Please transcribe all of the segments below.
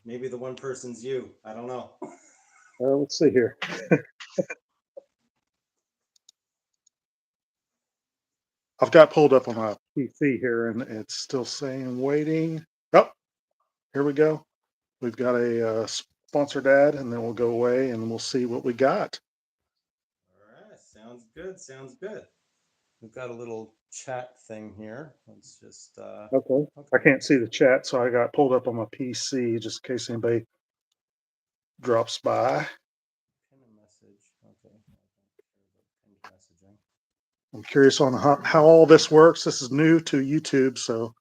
Maybe the one person's you. I don't know. Let's see here. I've got pulled up on my PC here, and it's still saying waiting. Oh, here we go. We've got a sponsored ad, and then we'll go away and we'll see what we got. All right, sounds good. Sounds good. We've got a little chat thing here. Let's just Okay. I okay. can't see the chat, so I got pulled up on my PC just in case anybody drops by. Pin a message. Okay. Pinned messaging. I'm curious on how all this works. This is new to YouTube, so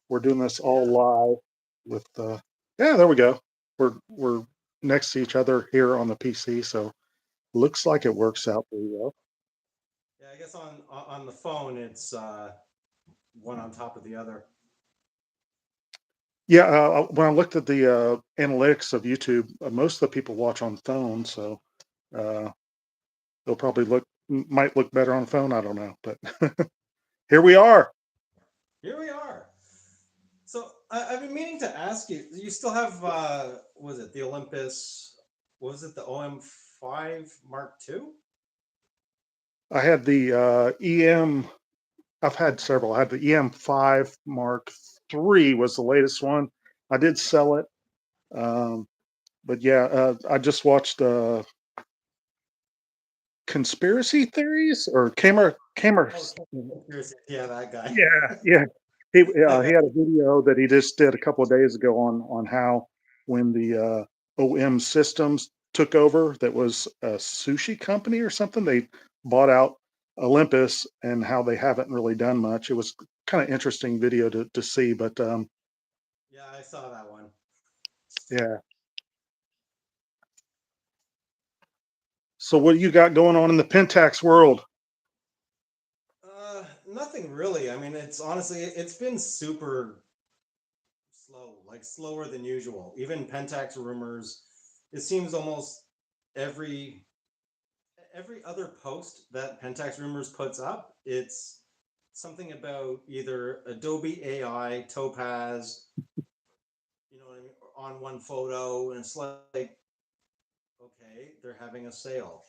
we're doing this all Yeah. live with yeah, there we go. We're next to each other here on the PC, so looks like it works out pretty well. Yeah, I guess on the phone it's one on top of the other. Yeah, when I looked at the analytics of YouTube, most of the people watch on phones, so uh, they'll probably might look better on phone. I don't know, but here we are. Here we are. So I've been meaning to ask you. You still have was it the Olympus? Was it the OM5 Mark II? I had the EM. I've had several. I had the EM5 Mark III was the latest one. I did sell it, um, but yeah, I just watched conspiracy theories or camera. Okay. Yeah, that guy. Yeah, yeah. He had a video that he just did a couple of days ago on how when the OM Systems took over, that was a sushi company or something. They bought out Olympus and how they haven't really done much. It was kind of interesting video to see, but Yeah, I saw that one. yeah. So what do you got going on in the Pentax world? Nothing really. I mean, it's honestly it's been super slow, like slower than usual. Even Pentax rumors, it seems almost every every other post that Pentax rumors puts up, it's something about either Adobe AI, Topaz, you know what I mean, on one photo, and it's like, okay, they're having a sale.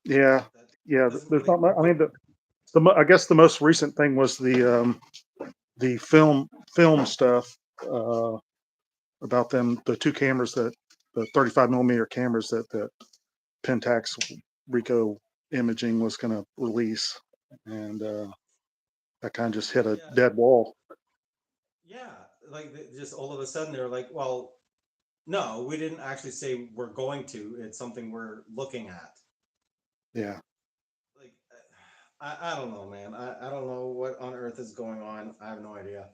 Yeah, That yeah. doesn't There's really not much. I put. mean, I guess the most recent thing was the film stuff. Uh, about them, the two cameras that the 35 millimeter cameras that Pentax Ricoh Imaging was going to release, and that kind of just hit a Yeah, dead wall. yeah, like just all of a sudden they're like, well, no, we didn't actually say we're going to. It's something we're looking at. Yeah, Like, I don't know, man. I don't know what on earth is going on. I have no idea.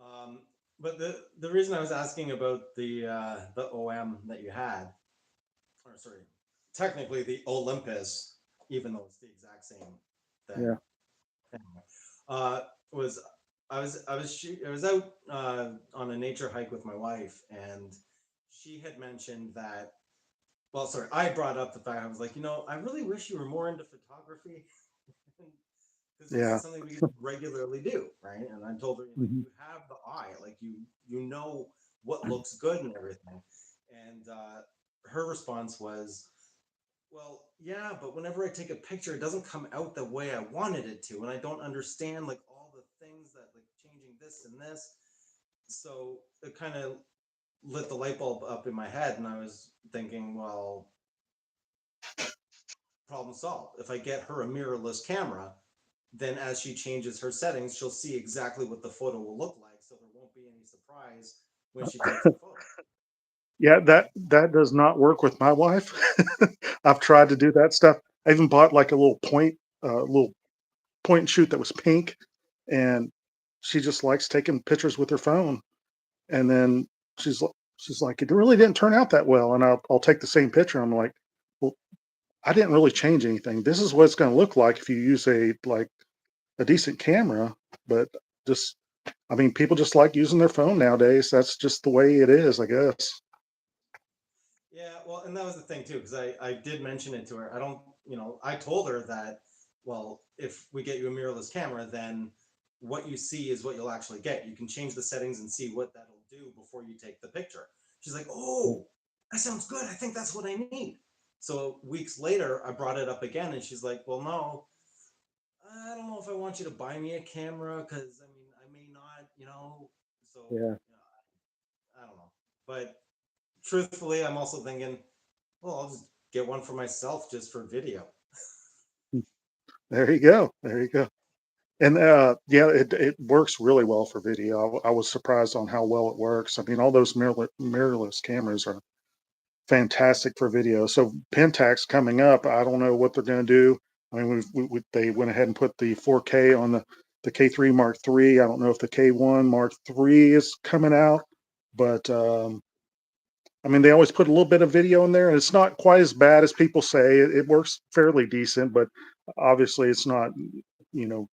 Um, but the reason I was asking about the OM that you had, or sorry, technically the Olympus, even though it's the exact same thing, yeah, anyway, was I was out on a nature hike with my wife, and she had mentioned that. Well, sorry, I brought up the fact I was like, I really wish you were more into photography. Because this yeah, is something we regularly do, right? And I told her, hmm you have the eye, like you know what looks good and everything. And her response was, well, yeah, but whenever I take a picture, it doesn't come out the way I wanted it to, and I don't understand like all the things that like changing this and this. So it kind of lit the light bulb up in my head, and I was thinking, well, problem solved. If I get her a mirrorless camera, then as she changes her settings, she'll see exactly what the photo will look like. So there won't be any surprise when she takes the photo. yeah. That does not work with my wife. I've tried to do that stuff. I even bought like a little point and shoot that was pink, and she just likes taking pictures with her phone. And then she's like, it really didn't turn out that well. And I'll take the same picture. I'm like, well, I didn't really change anything. This is what it's going to look like if you use a decent camera. But just, I mean, people just like using their phone nowadays. That's just the way it is, I guess. Yeah, well, and that was the thing too, because I did mention it to her. I don't, I told her that, well, if we get you a mirrorless camera, then what you see is what you'll actually get. You can change the settings and see what that'll do before you take the picture. She's like, oh, that sounds good. I think that's what I need. So weeks later, I brought it up again, and she's like, well, no, I don't know if I want you to buy me a camera because I mean, I may not, you know. So, Yeah. you know, I don't know. But truthfully, I'm also thinking, well, I'll just get one for myself just for video. There you go. There you go. And yeah, it works really well for video. I was surprised on how well it works. I mean, all those mirrorless cameras are fantastic for video. So Pentax coming up, I don't know what they're going to do. I mean, they went ahead and put the 4K on the K3 Mark III. I don't know if the K1 Mark III is coming out, but I mean, they always put a little bit of video in there, and it's not quite as bad as people say. It works fairly decent, but obviously, it's not. You know,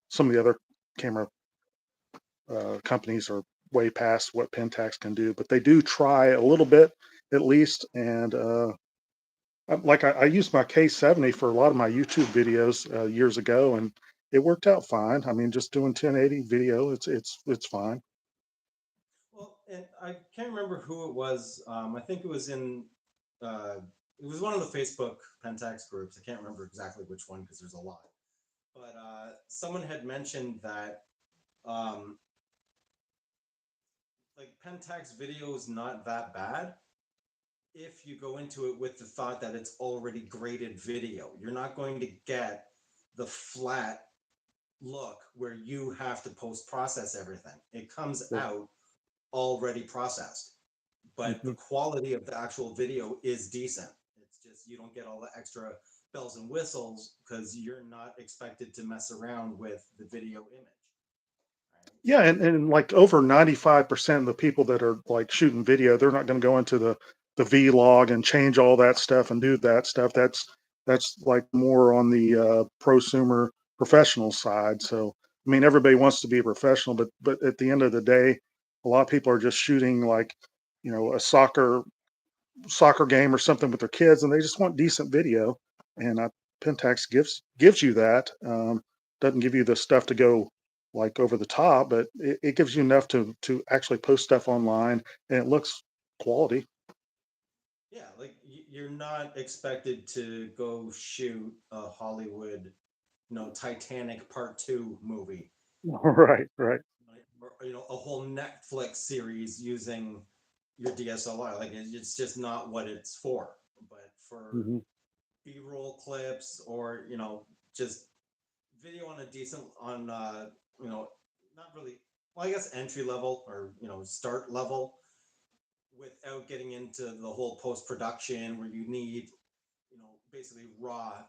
some of the other camera companies are way past what Pentax can do, but they do try a little bit at least. And I used my K70 for a lot of my YouTube videos years ago, and it worked out fine. I mean, just doing 1080 video, it's fine. Well, and I can't remember who it was. I think it was in, uh, it was one of the Facebook Pentax groups. I can't remember exactly which one because there's a lot. But someone had mentioned that um, like Pentax video is not that bad if you go into it with the thought that it's already graded video. You're not going to get the flat look where you have to post process everything. It comes Yeah. out already processed, but the Mhm. quality of the actual video is decent. It's just you don't get all the extra bells and whistles because you're not expected to mess around with the video image, right? Yeah, and like over 95% of the people that are like shooting video, they're not going to go into the vlog and change all that stuff and do that stuff. That's like more on the prosumer professional side. So I mean, everybody wants to be a professional, but at the end of the day, a lot of people are just shooting like, a soccer game or something with their kids, and they just want decent video. And Pentax gives you that. Doesn't give you the stuff to go like over the top, but it gives you enough to actually post stuff online, and it looks quality. Yeah, like you're not expected to go shoot a Hollywood, Titanic Part Two movie, Right, right. right? Or a whole Netflix series using your DSLR. Like it's just not what it's for. But for Hmm. B-roll clips or just video on a decent on you know not really, well, I guess entry level or start level without getting into the whole post production where you need basically raw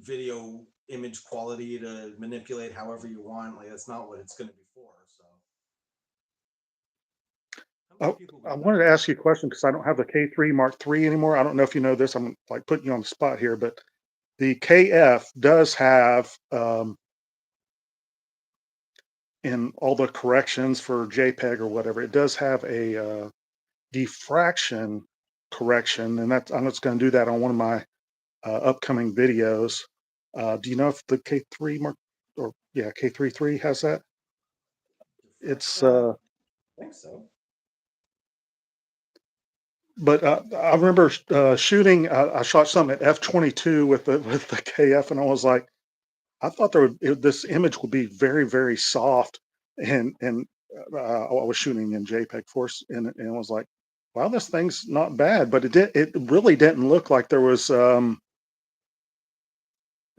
video image quality to manipulate however you want. Like that's not what it's going to be for. So how many I, people we I got wanted to here? ask you a question because I don't have the K3 Mark III anymore. I don't know if you know this. I'm like putting you on the spot here, but the KF does have in all the corrections for JPEG or whatever, it does have a diffraction correction, and I'm just going to do that on one of my upcoming videos. Do you know if the K3 Mark or yeah K33 has that? It's Diffraction, I think so. but I remember shooting. I shot something at f/22 with the KF, and I was like, I thought this image would be very soft, and I was shooting in JPEG Force, and I was like, wow, this thing's not bad, but it really didn't look like there was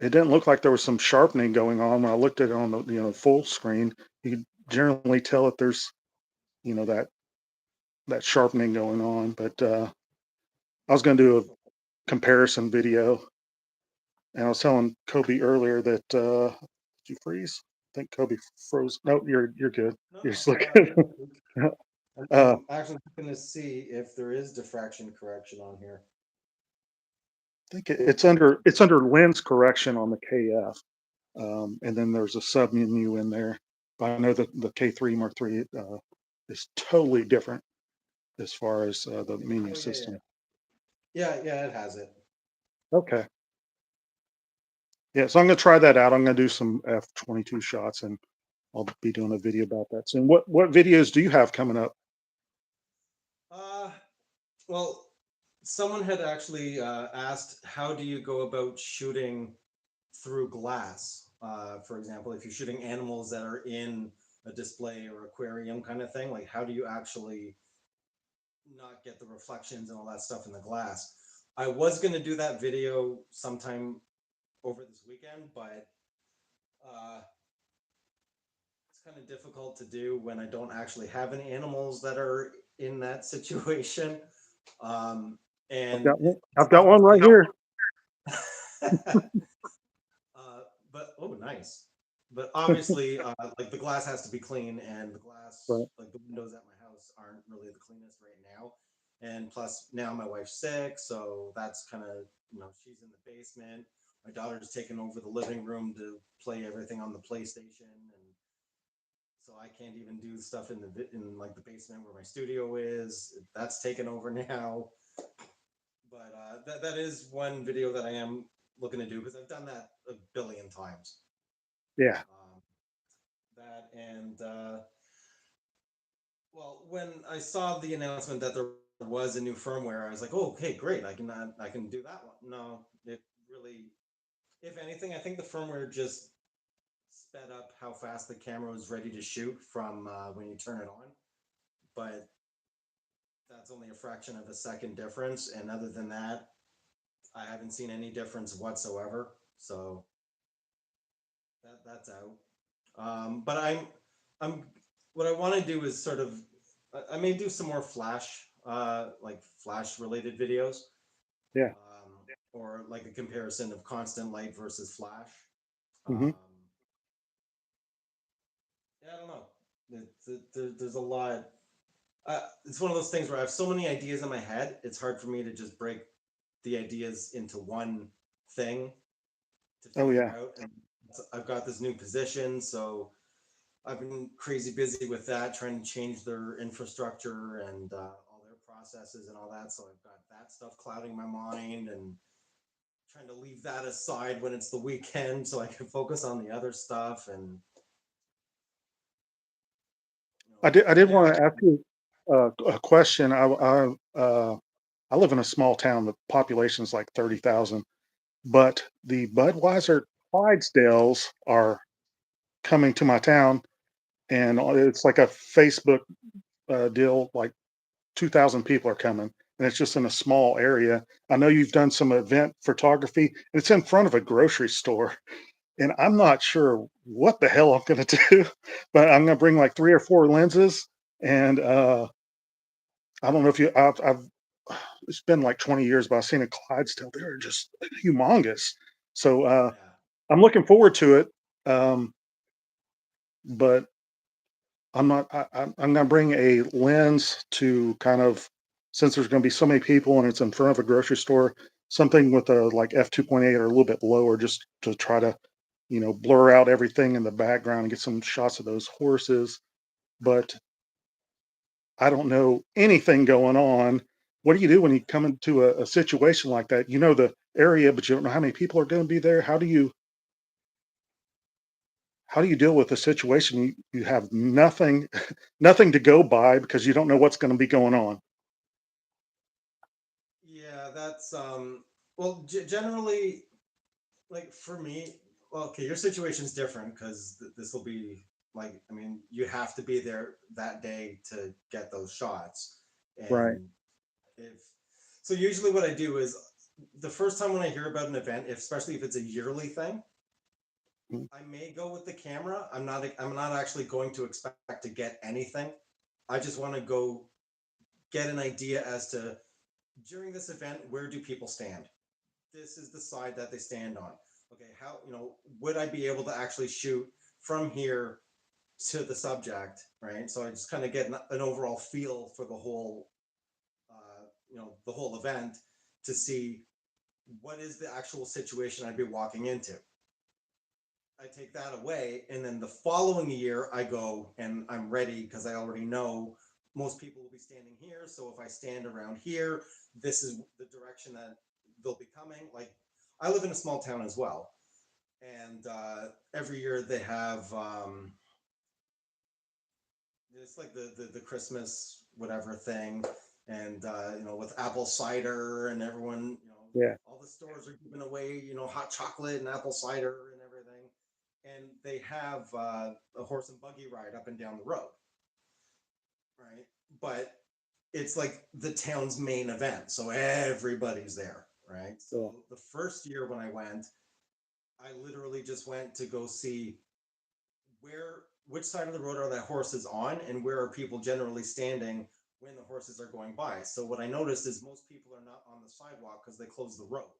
it didn't look like there was some sharpening going on when I looked at it on the full screen. You could generally tell that there's that sharpening going on, but I was going to do a comparison video, and I was telling Kobe earlier that did you freeze? I think Kobe froze. No, you're good. No, You're no, just looking. you're good. uh, I'm actually going to see if there is diffraction correction on here. I think it's under lens correction on the KF, and then there's a sub menu in there. But I know that the K3 Mark III is totally different as far as the menu Oh yeah, system. yeah, it has it. Okay, yeah. So I'm gonna try that out. I'm gonna do some f/22 shots, and I'll be doing a video about that soon. What videos do you have coming up? Well, someone had actually asked, how do you go about shooting through glass? For example, if you're shooting animals that are in a display or aquarium kind of thing, like how do you actually not get the reflections and all that stuff in the glass? I was going to do that video sometime over this weekend, but uh, it's kind of difficult to do when I don't actually have any animals that are in that situation. Um, and I've it's got one right here. but oh, nice. But obviously, like the glass has to be clean, and the glass, Right. like the windows at my house, aren't really the cleanest right now. And plus, now my wife's sick, so that's kind of, she's in the basement. My daughter's taken over the living room to play everything on the PlayStation, and so I can't even do stuff in like the basement where my studio is. That's taken over now. But that is one video that I am looking to do because I've done that a billion times. Yeah. Um, that and well, when I saw the announcement that there was a new firmware, I was like, "Oh, okay, great! I can do that one." No, it really, if anything, I think the firmware just sped up how fast the camera was ready to shoot from when you turn it on. But that's only a fraction of a second difference, and other than that, I haven't seen any difference whatsoever. So that's out. But I'm what I want to do is sort of I may do some more flash like flash related videos, Yeah. or like a comparison of constant light versus flash. Hmm. Um, yeah, I don't know. There's a lot. It's one of those things where I have so many ideas in my head. It's hard for me to just break the ideas into one thing to Oh figure yeah. out. And I've got this new position, so I've been crazy busy with that, trying to change their infrastructure and all their processes and all that. So I've got that stuff clouding my mind and trying to leave that aside when it's the weekend so I can focus on the other stuff. And I did yeah, want to ask you a question. I live in a small town. The population is like 30,000, but the Budweiser Clydesdales are coming to my town, and it's like a Facebook deal. Like 2,000 people are coming, and it's just in a small area. I know you've done some event photography, and it's in front of a grocery store. And I'm not sure what the hell I'm going to do, but I'm going to bring like 3 or 4 lenses. And I don't know if I've, it's been like 20 years, but I've seen a Clydesdale. They're just humongous. So yeah, I'm looking forward to it. Um, but I'm not, I'm going to bring a lens to kind of, since there's going to be so many people and it's in front of a grocery store, something with a like f2.8 or a little bit lower, just to try to, blur out everything in the background and get some shots of those horses. But I don't know anything going on. What do you do when you come into a situation like that? You know the area, but you don't know how many people are going to be there. How do you deal with a situation you have nothing nothing to go by because you don't know what's going to be going on? yeah, that's well, generally, like for me, well, okay, your situation's different because this will be like, I mean, you have to be there that day to get those shots. Right. And if so, usually what I do is the first time when I hear about an event, especially if it's a yearly thing, Mm. I may go with the camera. I'm not actually going to expect to get anything. I just want to go get an idea as to during this event, where do people stand? This is the side that they stand on. Okay, how, would I be able to actually shoot from here to the subject, right? So I just kind of get an overall feel for the whole, the whole event to see what is the actual situation I'd be walking into. I take that away, and then the following year I go and I'm ready because I already know most people will be standing here. So if I stand around here, this is the direction that they'll be coming. Like I live in a small town as well, and every year they have it's like the Christmas whatever thing, and with apple cider and everyone, Yeah. all the stores are giving away, hot chocolate and apple cider and everything, and they have a horse and buggy ride up and down the road, right? But it's like the town's main event, so everybody's there, right? Yeah. So the first year when I went, I literally just went to go see which side of the road are the horses on, and where are people generally standing when the horses are going by. So what I noticed is most people are not on the sidewalk because they close the road.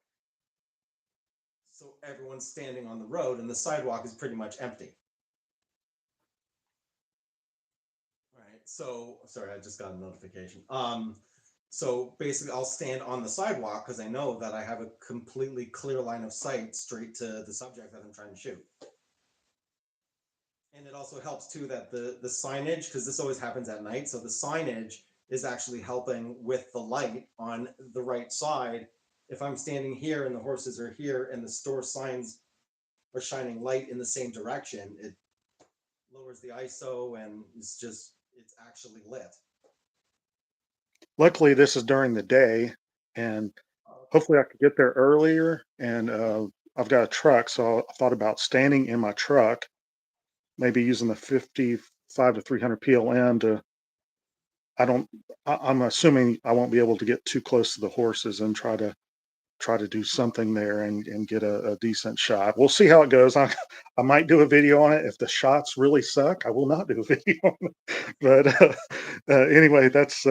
So everyone's standing on the road, and the sidewalk is pretty much empty. Right. So sorry, I just got a notification. So basically, I'll stand on the sidewalk because I know that I have a completely clear line of sight straight to the subject that I'm trying to shoot. And it also helps too that the signage, because this always happens at night, so the signage is actually helping with the light on the right side. If I'm standing here and the horses are here and the store signs are shining light in the same direction, it lowers the ISO and it's actually lit. Luckily, this is during the day, and Oh, okay. hopefully I could get there earlier. And I've got a truck, so I thought about standing in my truck, maybe using the 55 to 300 PLM to. I don't. I'm assuming I won't be able to get too close to the horses and try to do something there and get a decent shot. We'll see how it goes. I might do a video on it. If the shots really suck, I will not do a video on it. But anyway, that's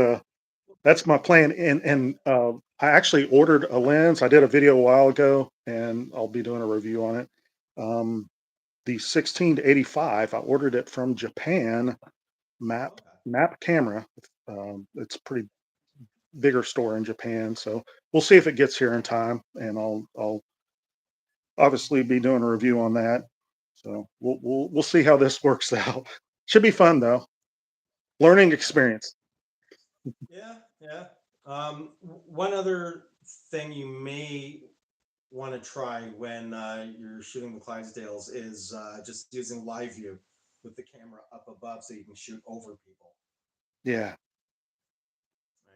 my plan. And I actually ordered a lens. I did a video a while ago, and I'll be doing a review on it. Um, the 16 to 85. I ordered it from Japan. Map Okay. Map Camera. It's a pretty bigger store in Japan, so we'll see if it gets here in time, and I'll obviously be doing a review on that. So we'll see how this works out. Should be fun though. Learning experience. Yeah, yeah. One other thing you may want to try when you're shooting the Clydesdales is just using live view with the camera up above so you can shoot over people. Yeah,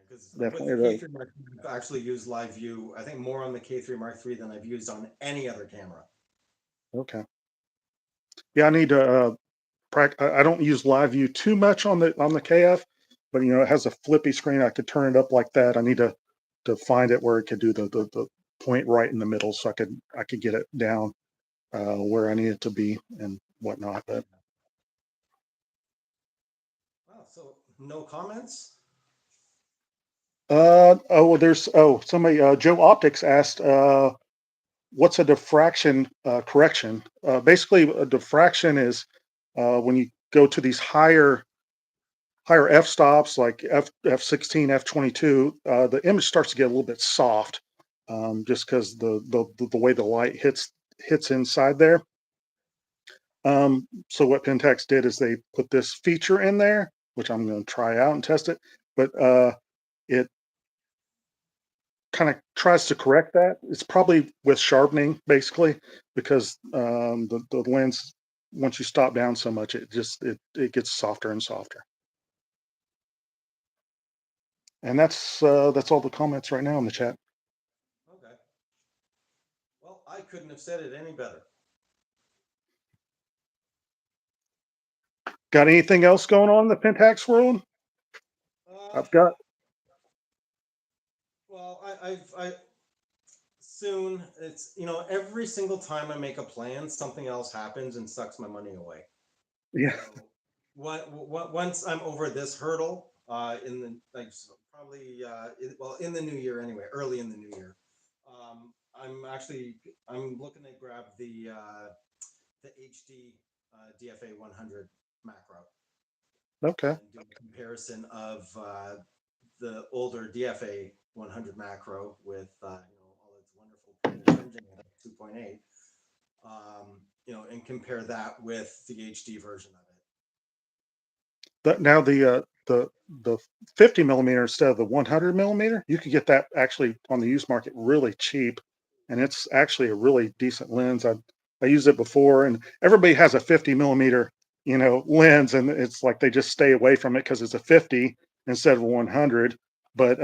Because with the definitely. K3 Mark III, I've actually used live view, I think more on the K3 Mark III than I've used on any other camera. Okay. Yeah, I need to I don't use live view too much on the KF, but it has a flippy screen. I could turn it up like that. I need to find it where it could do the point right in the middle, so I could get it down where I need it to be and whatnot. But Wow, so no comments? oh well, there's somebody Joe Optics asked what's a diffraction correction. Basically, a diffraction is when you go to these higher f stops like f16 f22, the image starts to get a little bit soft, just because the way the light hits inside there. So what Pentax did is they put this feature in there, which I'm going to try out and test it, but it kind of tries to correct that. It's probably with sharpening, basically, because the lens, once you stop down so much, it gets softer and softer. And that's all the comments right now in the chat. Okay. Well, I couldn't have said it any better. Got anything else going on in the Pentax world? Uh, I've got. well, I soon it's every single time I make a plan, something else happens and sucks my money away. Yeah. So once I'm over this hurdle, in the probably in the new year anyway, early in the new year, I'm looking to grab the HD DFA 100 macro Okay. and do a comparison of the older DFA 100 macro with all its wonderful point and triming at 2.8, and compare that with the HD version of it. Now the 50 millimeter instead of the 100 millimeter, you could get that actually on the used market really cheap, and it's actually a really decent lens. I used it before, and everybody has a 50 millimeter lens, and it's like they just stay away from it because it's a 50 instead of a 100. but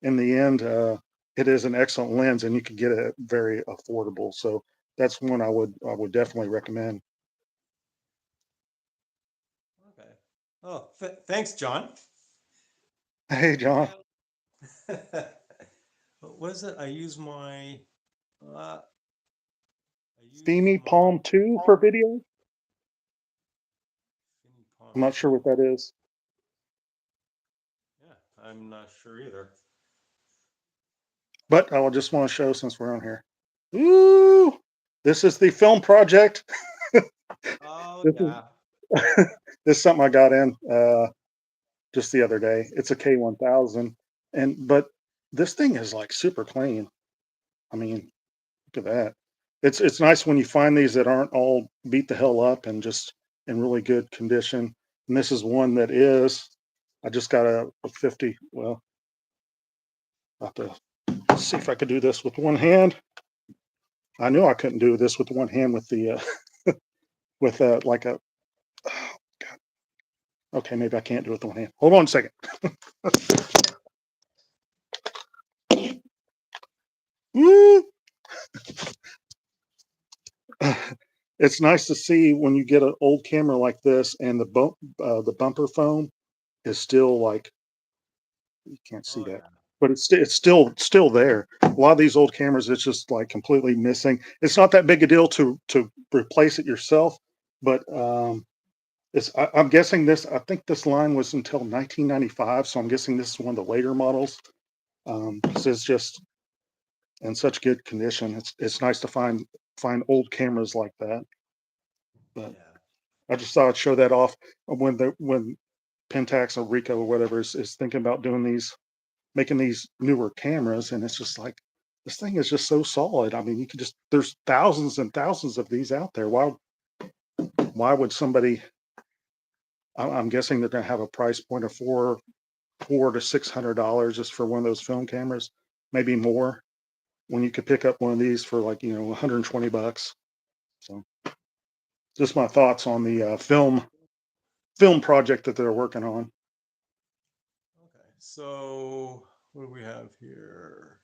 in the end, it is an excellent lens, and you can get it very affordable. So that's one I would definitely recommend. Okay. Oh, thanks, John. Hey, John, What is it? Uh, I use Steamy my Palm 2 for video. Mini Palm I'm not sure 2. what that is, Yeah, I'm not sure either. but I just want to show since we're on here. Ooh, this is the film project. Oh This is yeah. this is something I got in just the other day. It's a K1000, but this thing is like super clean. I mean, look at that. It's nice when you find these that aren't all beat the hell up and just in really good condition. And this is one that is. I just got a 50. Well, I have to see if I could do this with one hand. I knew I couldn't do this with one hand with the with like a. Oh, God. Okay, maybe I can't do it with one hand. Hold on a second. Woo! It's nice to see when you get an old camera like this and the bumper foam is still like, you can't see Oh that, yeah. but it's still there. A lot of these old cameras, it's just like completely missing. It's not that big a deal to replace it yourself, but I'm guessing this. I think this line was until 1995, so I'm guessing this is one of the later models. Because it's just in such good condition. It's nice to find old cameras like that. But Yeah. I just thought I'd show that off when Pentax or Ricoh or whatever is thinking about doing these, making these newer cameras, and it's just like this thing is just so solid. I mean, you could just there's thousands and thousands of these out there. Why would somebody? I'm guessing they're going to have a price point of four to $600 just for one of those film cameras, maybe more. When you could pick up one of these for like 120 bucks. So just my thoughts on the film project that they're working on. Okay. So what do we have here?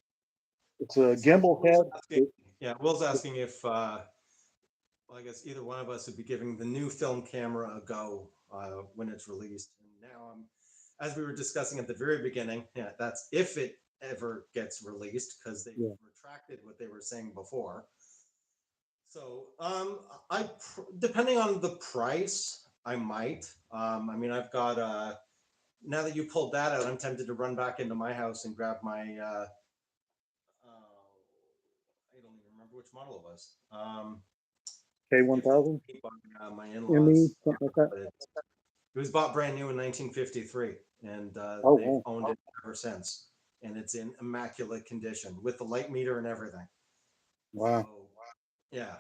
It's a So gimbal Will's head. asking, yeah, Will's asking if, well, I guess either one of us would be giving the new film camera a go when it's released. And now as we were discussing at the very beginning, yeah, that's if it ever gets released because they Yeah. retracted what they were saying before. So, depending on the price, I might. I mean, I've got now that you pulled that out, I'm tempted to run back into my house and grab my I don't even remember which model it was. It was gifted to K1000 me by my ME, in-laws, something like that. but it was bought brand new in 1953, and Oh they've wow, owned it ever since. And it's in immaculate condition with the light meter and everything. wow. So yeah,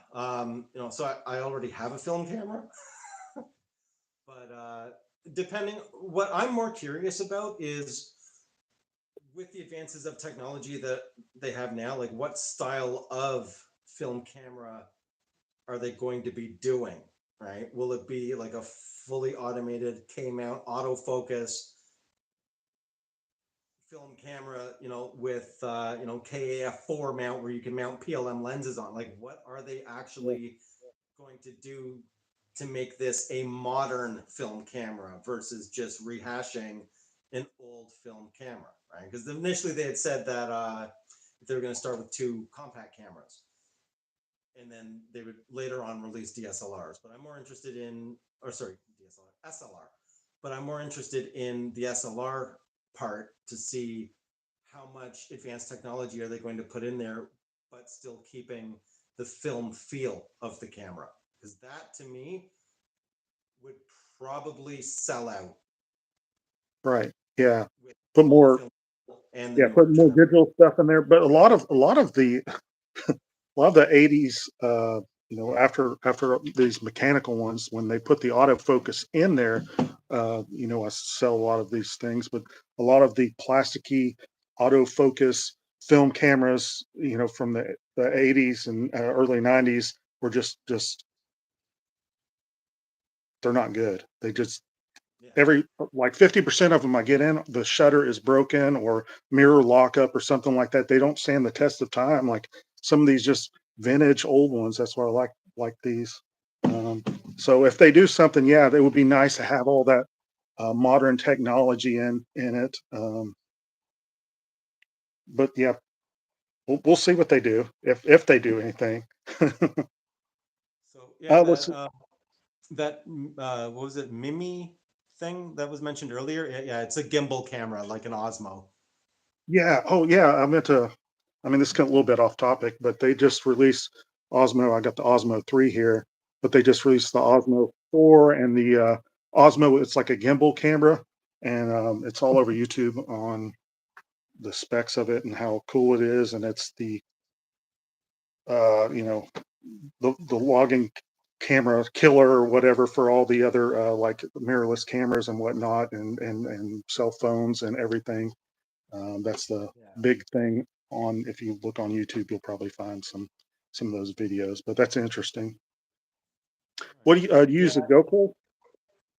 so I already have a film camera, but depending, what I'm more curious about is with the advances of technology that they have now, like what style of film camera are they going to be doing, right? Will it be like a fully automated K mount autofocus film camera, with KAF4 mount where you can mount PLM lenses on? Like, what are they Yeah. actually going to do to make this a modern film camera versus just rehashing an old film camera, right? Because initially they had said that they were going to start with two compact cameras, and then they would later on release DSLRs. But I'm more interested in, or sorry, DSLR, SLR. But I'm more interested in the SLR part to see how much advanced technology are they going to put in there, but still keeping the film feel of the camera. Because that to me would probably sell out Right. Yeah. with Put all the more. film and the Yeah. Put newer more generation. digital stuff in there. But a lot of the 80s, after these mechanical ones, when they put the autofocus in there, I sell a lot of these things, but a lot of the plasticky autofocus film cameras, from the 80s and early 90s were just they're not good. They just Yeah. Every like 50% of them I get in, the shutter is broken or mirror lockup or something like that. They don't stand the test of time. Like some of these just vintage old ones. That's why I like these. Um, so if they do something, yeah, it would be nice to have all that modern technology in it. But yeah, we'll see what they do if they do anything. So yeah, Let's what was it, Mimi thing that was mentioned earlier? Yeah, yeah, it's a gimbal camera like an Osmo. Yeah. Oh, yeah. I meant to. I mean, this is a little bit off topic, but they just released Osmo. I got the Osmo 3 here, but they just released the Osmo 4 and the Osmo. It's like a gimbal camera, and it's all over YouTube on the specs of it and how cool it is. And it's the you know the logging camera killer or whatever for all the other like mirrorless cameras and whatnot, and cell phones and everything. That's the Yeah. big thing on. If you look on YouTube, you'll probably find some of those videos. But that's interesting. All What right. do you Yeah. use a GoPro?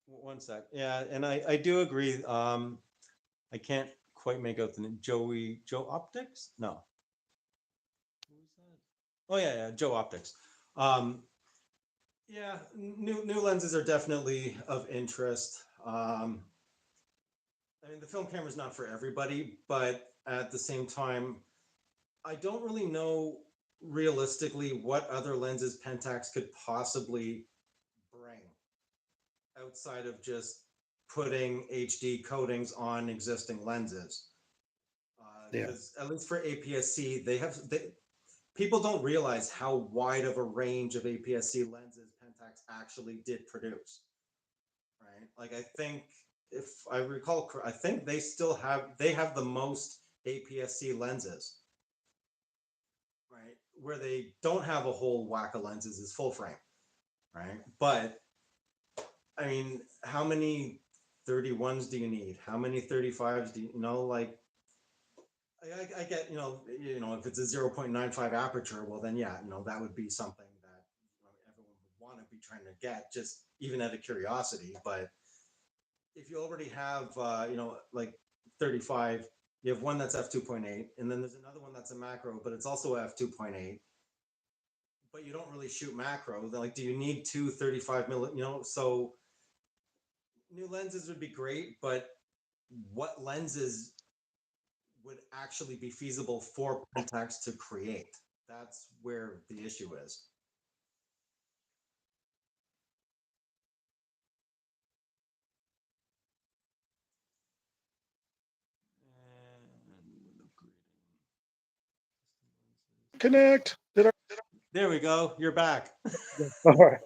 One sec. Yeah, and I do agree. I can't quite make out the name. Joe Optics? No. Who was that? Oh yeah, yeah, Joe Optics. Um, yeah, new lenses are definitely of interest. I mean, the film camera is not for everybody, but at the same time, I don't really know realistically what other lenses Pentax could possibly bring outside of just putting HD coatings on existing lenses. Yeah, Because at least for APS-C, people don't realize how wide of a range of APS-C lenses Pentax actually did produce, right? Like I think if I recall, I think they have the most APS-C lenses, right? Where they don't have a whole whack of lenses is full frame, right? But I mean, how many 31s do you need? How many 35s do you know? Like I get, if it's a 0.95 aperture, well then yeah, that would be something that everyone would want to be trying to get, just even out of curiosity. But if you already have, like 35, you have one that's f2.8, and then there's another one that's a macro, but it's also f2.8. But you don't really shoot macro. Like, do you need two 35 milli? So new lenses would be great, but what lenses would actually be feasible for Pentax to create? That's where the issue is. connect. Did I? There we go. You're back. All right.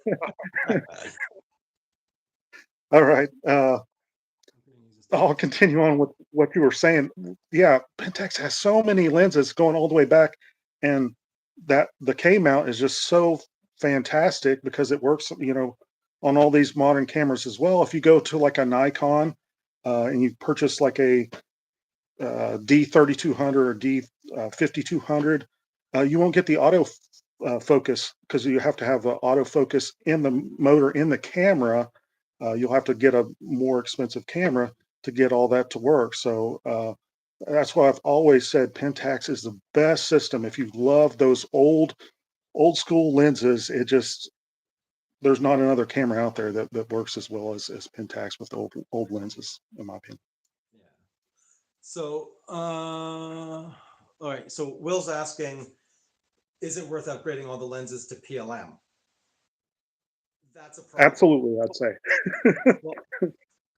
All right. I'll continue on with what you were saying. Yeah, Pentax has so many lenses going all the way back, and that the K mount is just so fantastic because it works, on all these modern cameras as well. If you go to like a Nikon, and you purchase like a D3200 or D5200, you won't get the auto focus because you have to have the autofocus in the motor in the camera. You'll have to get a more expensive camera to get all that to work. So that's why I've always said Pentax is the best system. If you love those old school lenses, it just there's not another camera out there that works as well as Pentax with the old lenses, in my opinion. Yeah. So, all right. So Will's asking, is it worth upgrading all the lenses to PLM? That's a problem. Absolutely, I'd say. Well,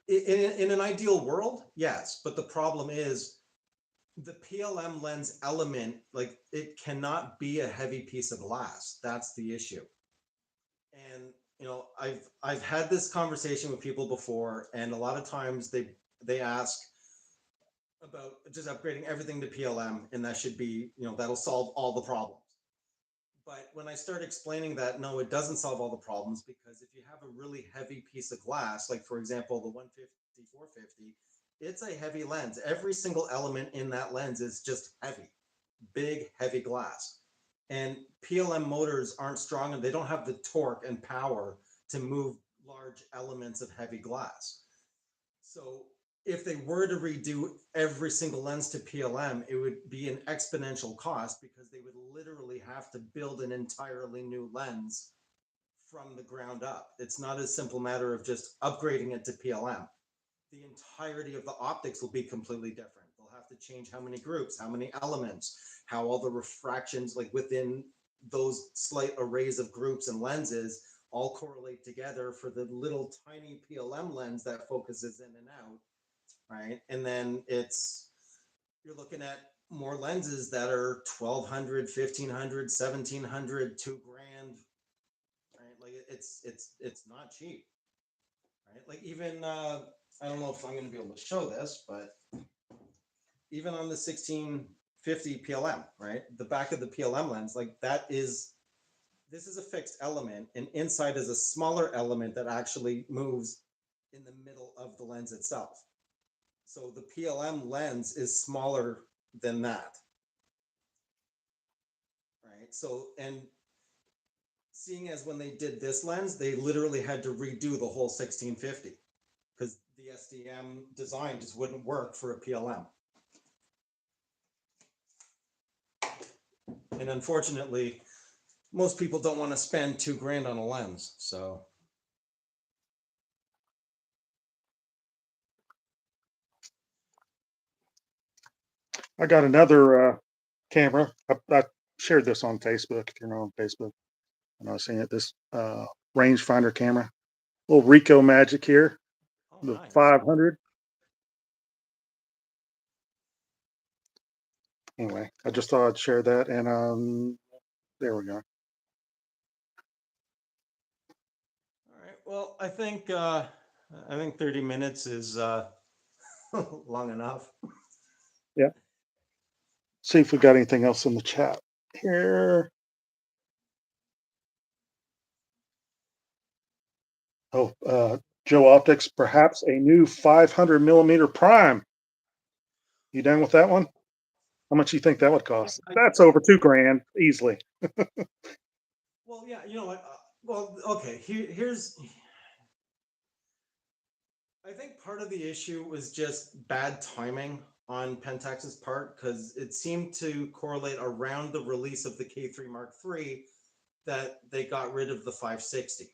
in an ideal world, yes. But the problem is the PLM lens element, like it cannot be a heavy piece of glass. That's the issue. And I've had this conversation with people before, and a lot of times they ask about just upgrading everything to PLM, and that should be, that'll solve all the problems. But when I start explaining that, no, it doesn't solve all the problems, because if you have a really heavy piece of glass, like for example, the 150, 450, it's a heavy lens. Every single element in that lens is just heavy, big, heavy glass. And PLM motors aren't strong, and they don't have the torque and power to move large elements of heavy glass. So if they were to redo every single lens to PLM, it would be an exponential cost because they would literally have to build an entirely new lens from the ground up. It's not a simple matter of just upgrading it to PLM. The entirety of the optics will be completely different. They'll have to change how many groups, how many elements, how all the refractions, like within those slight arrays of groups and lenses, all correlate together for the little tiny PLM lens that focuses in and out, right? And then you're looking at more lenses that are 1200, 1500, 1700, 2 grand, right? Like it's not cheap, right? Like even I don't know if I'm going to be able to show this, but even on the 1650 PLM, right? The back of the PLM lens, like this is a fixed element, and inside is a smaller element that actually moves in the middle of the lens itself. So the PLM lens is smaller than that, right? So, and seeing as when they did this lens, they literally had to redo the whole 1650 because the SDM design just wouldn't work for a PLM. And unfortunately, most people don't want to spend 2 grand on a lens. So I got another camera. I shared this on Facebook. If you're not on Facebook, and I was seeing it. This rangefinder camera, little Ricoh Magic here, oh, the nice. 500. Anyway, I just thought I'd share that, and there we go. All right. Well, I think 30 minutes is long enough. Yeah. See if we got anything else in the chat here. Oh, Joe Optics, perhaps a new 500 millimeter prime. You done with that one? How much do you think that would cost? That's over 2 grand easily. Well, yeah, you know what? Well, okay. Here's. I think part of the issue was just bad timing on Pentax's part because it seemed to correlate around the release of the K3 Mark III that they got rid of the 560.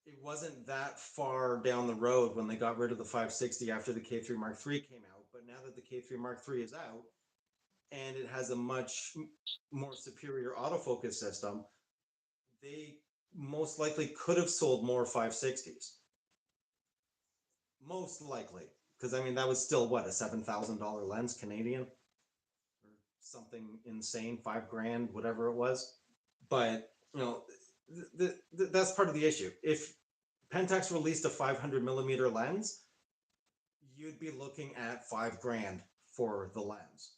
It wasn't that far down the road when they got rid of the 560 after the K3 Mark III came out. But now that the K3 Mark III is out and it has a much more superior autofocus system, they most likely could have sold more 560s. Most likely. Because I mean, that was still what, a $7,000 lens Canadian or something insane, 5 grand, whatever it was. But, you know, that's part of the issue. If Pentax released a 500 millimeter lens, you'd be looking at 5 grand for the lens,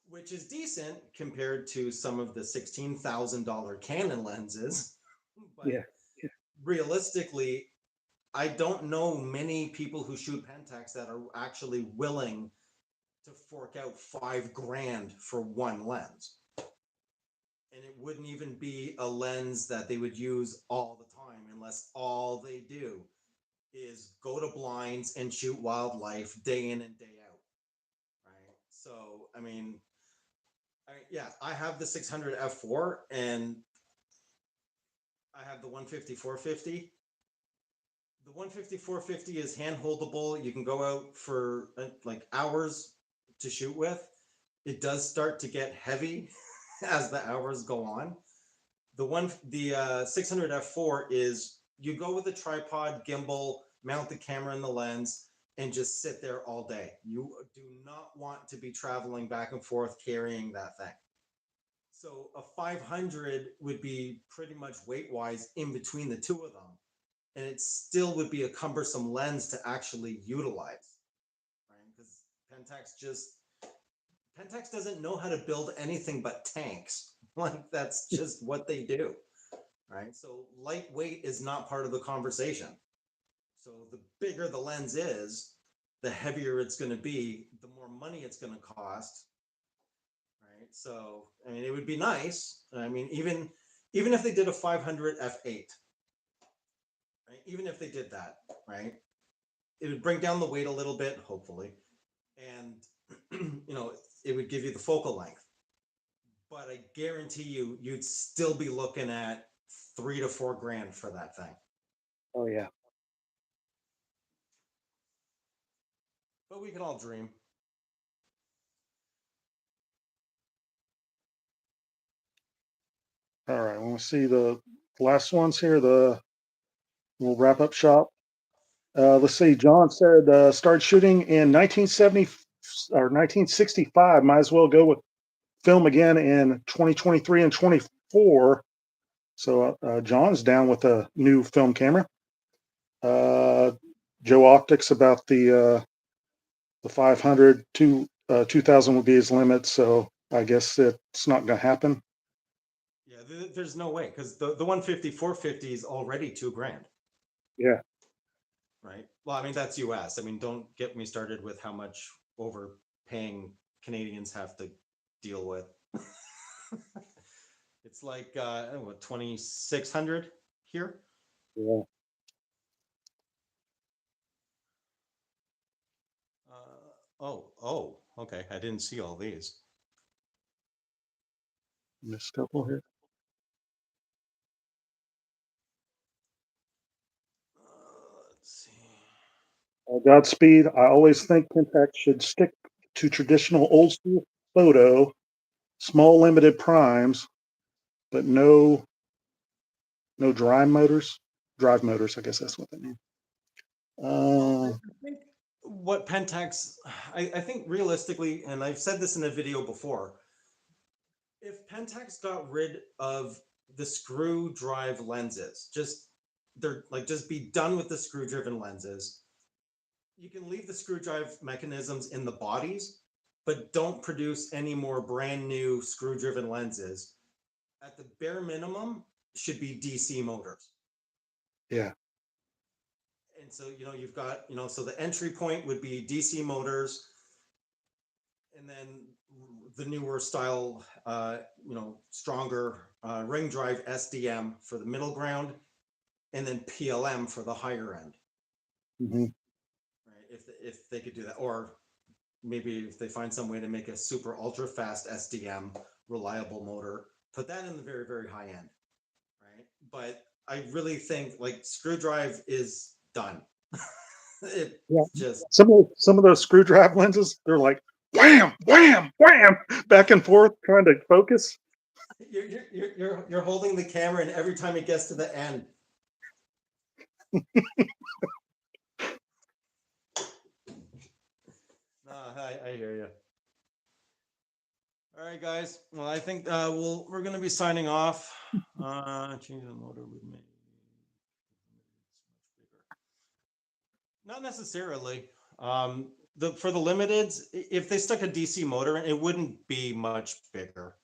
which is decent compared to some of the $16,000 Canon lenses. But Yeah. realistically, I don't know many people who shoot Pentax that are actually willing to fork out 5 grand for one lens. And it wouldn't even be a lens that they would use all the time unless all they do is go to blinds and shoot wildlife day in and day out. Right. So, I mean, yeah, I have the 600 f4 and I have the 150 450. The 150 450 is hand holdable. You can go out for like hours to shoot with. It does start to get heavy as the hours go on. The 600 f4 is you go with a tripod, gimbal, mount the camera in the lens, and just sit there all day. You do not want to be traveling back and forth carrying that thing. So a 500 would be pretty much weight wise in between the two of them, and it still would be a cumbersome lens to actually utilize, right? Because Pentax doesn't know how to build anything but tanks. Like that's just what they do, right? So lightweight is not part of the conversation. So the bigger the lens is, the heavier it's going to be, the more money it's going to cost, right? So I mean, it would be nice. I mean, even if they did a 500 f8, right? Even if they did that, right? it would bring down the weight a little bit, hopefully, and it would give you the focal length. But I guarantee you, you'd still be looking at 3 to 4 grand for that thing. Oh yeah. But we can all dream. All right. When we see the last ones here, we'll wrap up shop. Let's see. John said started shooting in 1970 or 1965. Might as well go with film again in 2023 and 24. So John's down with a new film camera. Joe Optics about the 500 to 2000 will be his limit. So I guess it's not going to happen. Yeah, there's no way, because the 150 450 is already 2 grand. Yeah. Right. Well, I mean, that's US. I mean, don't get me started with how much overpaying Canadians have to deal with. It's like what, 2,600 here. Yeah. Oh, okay. I didn't see all these. Missed a couple here. Let's see. Godspeed. I always think Pentax should stick to traditional old school photo, small limited primes, but no drive motors. Drive motors, I guess that's what they mean. I think what Pentax, I think realistically, and I've said this in a video before, if Pentax got rid of the screw drive lenses, just be done with the screw driven lenses. You can leave the screw drive mechanisms in the bodies, but don't produce any more brand new screw driven lenses. At the bare minimum, should be DC motors. Yeah. And so, you've got, so the entry point would be DC motors, and then the newer style, stronger ring drive SDM for the middle ground, and then PLM for the higher end. Mm-hmm. Right? If they could do that, or maybe if they find some way to make a super ultra fast SDM reliable motor, put that in the very, very high end. Right. But I really think like screw drive is done. Just some of those screw drive lenses, they're like wham, wham, wham, back and forth trying to focus. You're holding the camera, and every time it gets to the end. I hear you. All right, guys. Well, I think we're going to be signing off. Change the motor with me. Not necessarily. For the limiteds, if they stuck a DC motor in, it wouldn't be much bigger.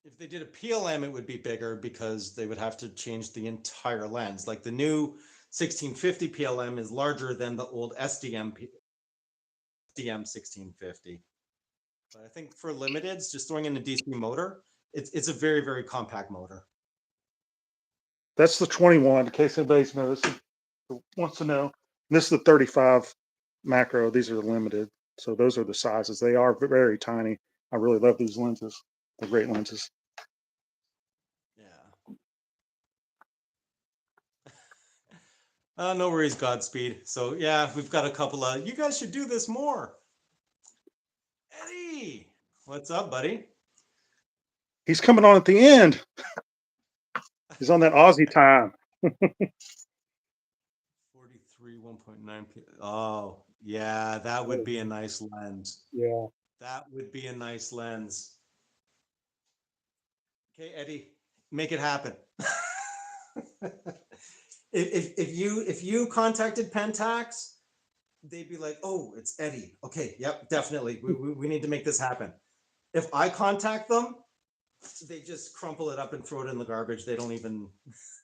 If they did a PLM, it would be bigger because they would have to change the entire lens. Like the new 1650 PLM is larger than the old SDM 1650. But I think for limiteds, just throwing in a DC motor, it's a very, very compact motor. That's the 21, in case anybody's wants to know. And this is the 35 macro. These are the limited. So those are the sizes. They are very tiny. I really love these lenses. They're great lenses. Yeah. No worries, Godspeed. So yeah, we've got a couple of, you guys should do this more. Eddie, what's up, buddy? He's coming on at the end. He's on that Aussie time. 43 1.9 p. Oh, yeah, that would be a nice lens. Yeah. That would be a nice lens. Okay, Eddie, make it happen. if you contacted Pentax, they'd be like, "Oh, it's Eddie. Okay, yep, definitely. We need to make this happen." If I contact them, they just crumple it up and throw it in the garbage. They don't even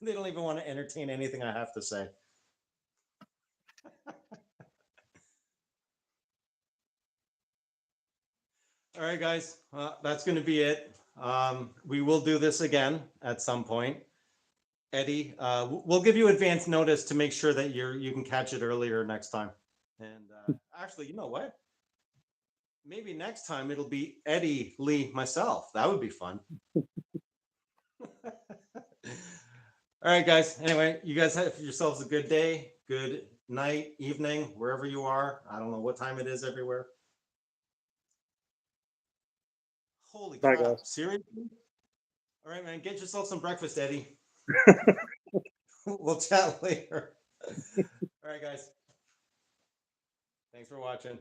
want to entertain anything I have to say. All right, guys, that's going to be it. We will do this again at some point. Eddie. We'll give you advance notice to make sure that you can catch it earlier next time. And actually, you know what? Maybe next time it'll be Eddie, Lee, myself. That would be fun. All right, guys. Anyway, you guys have yourselves a good day, good night, evening, wherever you are. I don't know what time it is everywhere. Holy Bye, crap. guys. Seriously? All right, man. Get yourself some breakfast, Eddie. We'll chat later. All right, guys. Thanks for watching.